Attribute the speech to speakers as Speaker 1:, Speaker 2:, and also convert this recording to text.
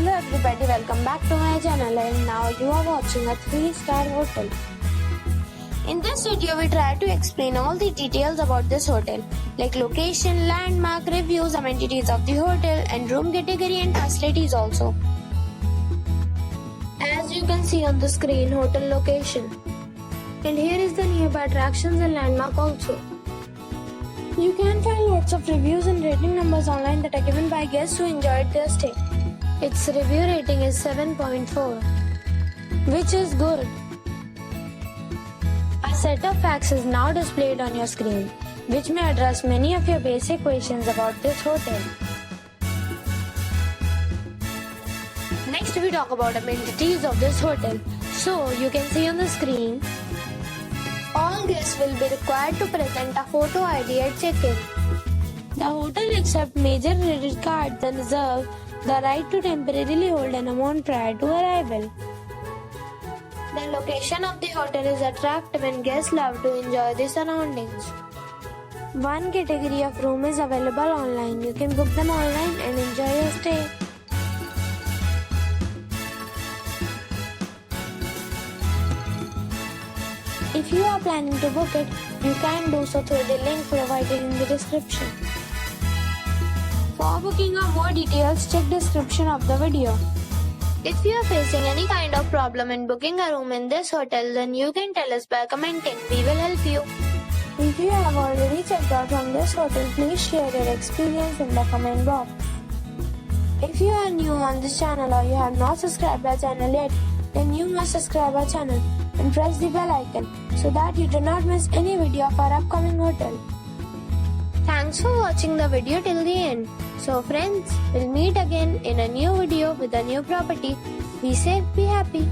Speaker 1: Hello everybody, welcome back to my channel, and now you are watching a 3-star hotel. In this video, we try to explain all the details about this hotel, like location, landmark, reviews, amenities of the hotel, and room category and facilities also. As you can see on the screen, hotel location. And here is the nearby attractions and landmark also. You can find lots of reviews and rating numbers online that are given by guests who enjoyed their stay. Its review rating is 7.4, which is good. A set of facts is now displayed on your screen, which may address many of your basic questions about this hotel. Next, we talk about amenities of this hotel. So, you can see on the screen, all guests will be required to present a photo ID at check-in. The hotel accepts major credit cards and reserves the right to temporarily hold an amount prior to arrival. The location of the hotel is attractive and guests love to enjoy the surroundings. One category of room is available online. You can book them online and enjoy your stay. If you are planning to book it, you can do so through the link provided in the description. For booking or more details, check description of the video. If you are facing any kind of problem in booking a room in this hotel, then you can tell us by commenting. We will help you. If you have already checked out from this hotel, please share your experience in the comment box. If you are new on this channel or you have not subscribed our channel yet, then you must subscribe our channel and press the bell icon so that you do not miss any video of our upcoming hotel. Thanks for watching the video till the end. So friends, we'll meet again in a new video with a new property. Be safe, be happy.